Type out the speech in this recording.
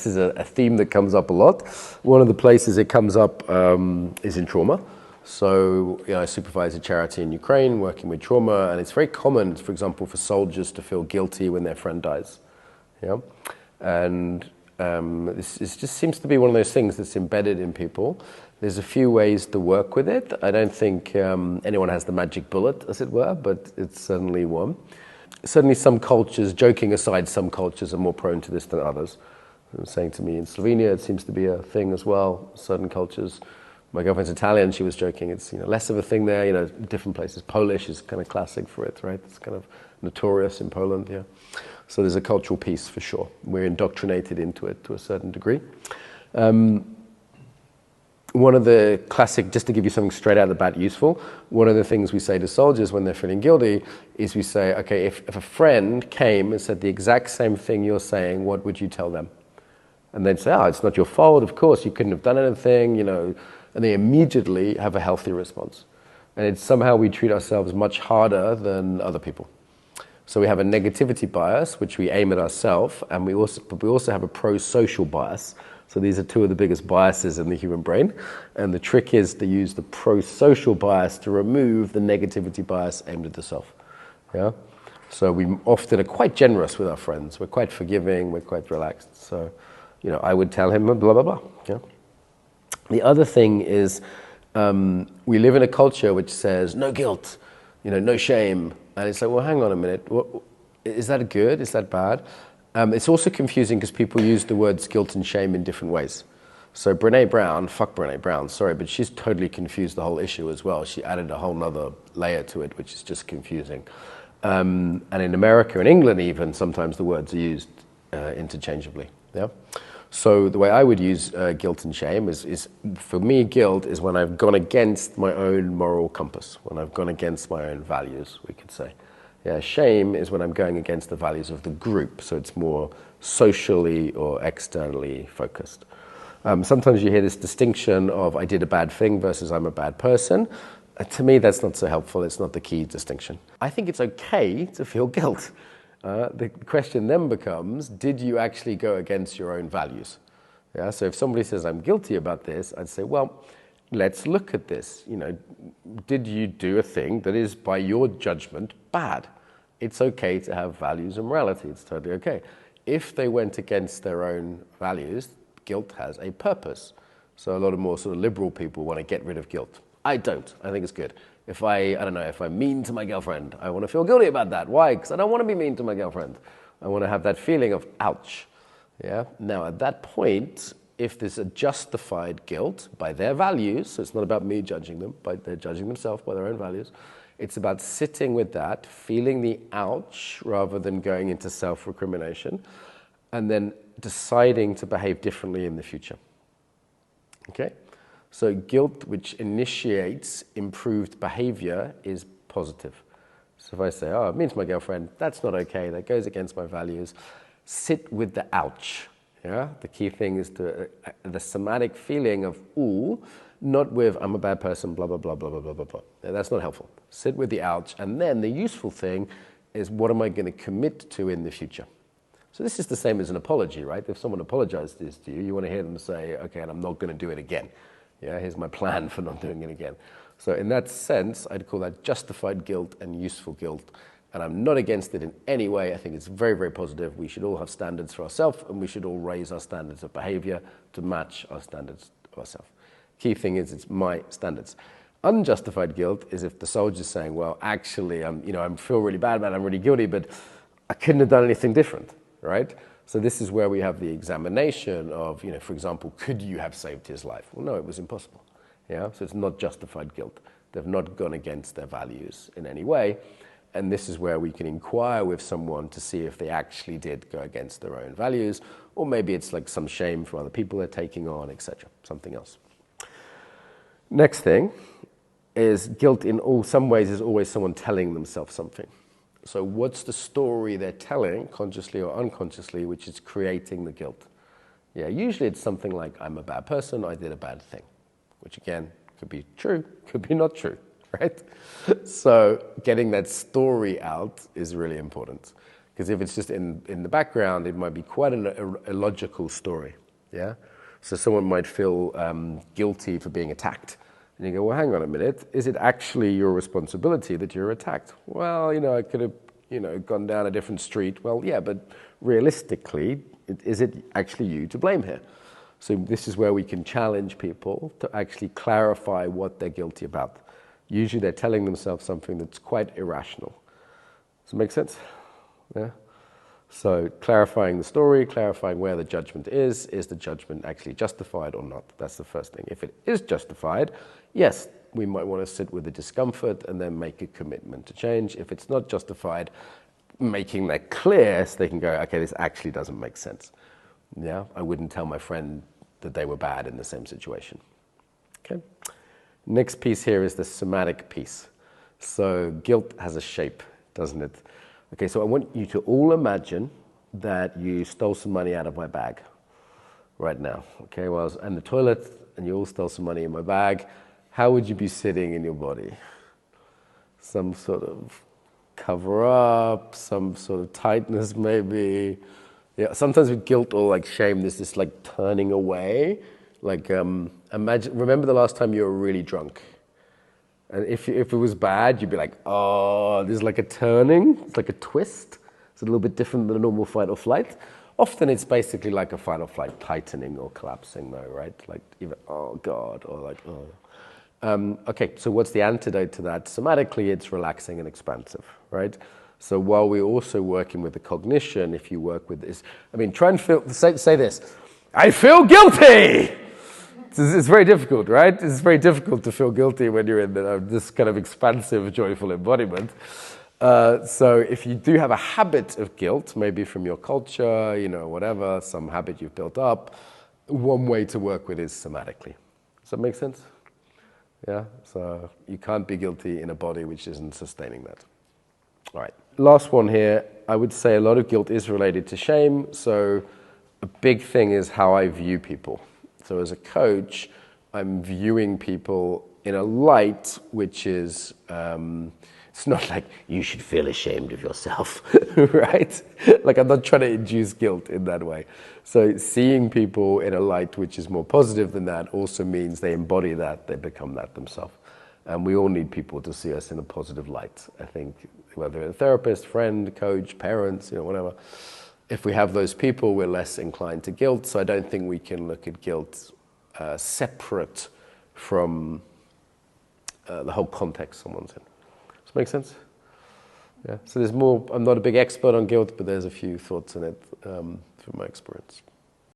This is a theme that comes up a lot. One of the places it comes up is in trauma. So, I supervise a charity in Ukraine working with trauma, and it's very common, for example, for soldiers to feel guilty when their friend dies. And this just seems to be one of those things that's embedded in people. There's a few ways to work with it. I don't think anyone has the magic bullet, as it were, but it's certainly one. Certainly some cultures, joking aside, some cultures are more prone to this than others. I was saying to me in Slovenia, it seems to be a thing as well. Certain cultures, my girlfriend's Italian, she was joking, it's less of a thing there, different places. Polish is kind of classic for it, right? It's kind of notorious in Poland, yeah. So there's a cultural piece for sure. We're indoctrinated into it to a certain degree. One of the classic, just to give you something straight out of the bat useful, one of the things we say to soldiers when they're feeling guilty is we say, okay, if a friend came and said the exact same thing you're saying, what would you tell them? And they'd say, it's not your fault, of course, you couldn't have done anything, and they immediately have a healthy response. And it's somehow we treat ourselves much harder than other people. So we have a negativity bias, which we aim at ourselves, and we also have a pro-social bias. So these are two of the biggest biases in the human brain. And the trick is to use the pro-social bias to remove the negativity bias aimed at the self. Yeah? So we often are quite generous with our friends. We're quite forgiving, we're quite relaxed. So, I would tell him blah, blah, blah. Yeah? The other thing is we live in a culture which says no guilt, no shame. And it's like, well, hang on a minute. Is that good? Is that bad? It's also confusing because people use the words guilt and shame in different ways. So Brene Brown, fuck Brene Brown, sorry, but she's totally confused the whole issue as well. She added a whole nother layer to it, which is just confusing. And in America and England even, sometimes the words are used interchangeably. Yeah. So the way I would use guilt and shame is, for me, guilt is when I've gone against my own moral compass, when I've gone against my own values, we could say. Yeah, shame is when I'm going against the values of the group, so it's more socially or externally focused. Sometimes you hear this distinction of I did a bad thing versus I'm a bad person. To me, that's not so helpful. It's not the key distinction. I think it's okay to feel guilt. The question then becomes, did you actually go against your own values? Yeah, so if somebody says, I'm guilty about this, I'd say, well, let's look at this. Did you do a thing that is, by your judgment, bad? It's okay to have values and morality. It's totally okay. If they went against their own values, guilt has a purpose. So a lot of more sort of liberal people want to get rid of guilt. I don't. I think it's good. If if I'm mean to my girlfriend, I want to feel guilty about that. Why? Because I don't want to be mean to my girlfriend. I want to have that feeling of ouch. Yeah. Now, at that point, if there's a justified guilt by their values, so it's not about me judging them, but they're judging themselves by their own values, it's about sitting with that, feeling the ouch rather than going into self-recrimination, and then deciding to behave differently in the future. Okay? So guilt, which initiates improved behavior, is positive. So if I say, it means my girlfriend, that's not okay, that goes against my values, sit with the ouch. Yeah? The key thing is the somatic feeling of ooh, not with I'm a bad person, blah, blah, blah, blah, blah, blah, blah, blah. Yeah, that's not helpful. Sit with the ouch, and then the useful thing is what am I going to commit to in the future? So this is the same as an apology, right? If someone apologizes to you, you want to hear them say, okay, and I'm not going to do it again. Yeah, here's my plan for not doing it again. So in that sense, I'd call that justified guilt and useful guilt. And I'm not against it in any way. I think it's very, very positive. We should all have standards for ourselves, and we should all raise our standards of behavior to match our standards of ourselves. Key thing is it's my standards. Unjustified guilt is if the soldier's saying, well, actually, I feel really bad about it, I'm really guilty, but I couldn't have done anything different, right? So this is where we have the examination of, for example, could you have saved his life? Well, no, it was impossible. Yeah, so it's not justified guilt. They've not gone against their values in any way. And this is where we can inquire with someone to see if they actually did go against their own values, or maybe it's like some shame from other people they're taking on, etc., something else. Next thing is guilt in some ways is always someone telling themselves something. So what's the story they're telling, consciously or unconsciously, which is creating the guilt? Yeah, usually it's something like, I'm a bad person, I did a bad thing, which again, could be true, could be not true, right? So getting that story out is really important. Because if it's just in the background, it might be quite an illogical story. Yeah. So someone might feel guilty for being attacked. And you go, well, hang on a minute. Is it actually your responsibility that you're attacked? Well, I could have, gone down a different street. Well, yeah, but realistically, is it actually you to blame here? So this is where we can challenge people to actually clarify what they're guilty about. Usually they're telling themselves something that's quite irrational. Does it make sense? Yeah. So clarifying the story, clarifying where the judgment is the judgment actually justified or not? That's the first thing. If it is justified, yes, we might want to sit with the discomfort and then make a commitment to change. If it's not justified, making that clear so they can go, okay, this actually doesn't make sense. Yeah, I wouldn't tell my friend that they were bad in the same situation. Okay. Next piece here is the somatic piece. So guilt has a shape, doesn't it? Okay, so I want you to all imagine that you stole some money out of my bag right now. Okay, well, I was in the toilet and you all stole some money in my bag. How would you be sitting in your body? Some sort of cover up, some sort of tightness maybe. Yeah, sometimes with guilt or like shame, there's this like turning away. Like remember the last time you were really drunk? And if it was bad, you'd be like, oh, there's like a turning, it's like a twist. It's a little bit different than a normal fight or flight. Often it's basically like a fight or flight tightening or collapsing though, right? Like even, oh God, or like, oh. Okay, so what's the antidote to that? Somatically, it's relaxing and expansive, right? So while we're also working with the cognition, if you work with this, try and say this, I feel guilty! It's very difficult, right? It's very difficult to feel guilty when you're in this kind of expansive, joyful embodiment. So if you do have a habit of guilt, maybe from your culture, whatever, some habit you've built up, one way to work with is somatically. Does that make sense? Yeah? So you can't be guilty in a body which isn't sustaining that. All right. Last one here. I would say a lot of guilt is related to shame. So a big thing is how I view people. So as a coach, I'm viewing people in a light which is, it's not like you should feel ashamed of yourself, right? Like I'm not trying to induce guilt in that way. So seeing people in a light which is more positive than that also means they embody that, they become that themselves. And we all need people to see us in a positive light. I think whether a therapist, friend, coach, parents, whatever. If we have those people, we're less inclined to guilt. So I don't think we can look at guilt separate from the whole context someone's in. Does that make sense? Yeah. So there's more. I'm not a big expert on guilt, but there's a few thoughts in it from my experience.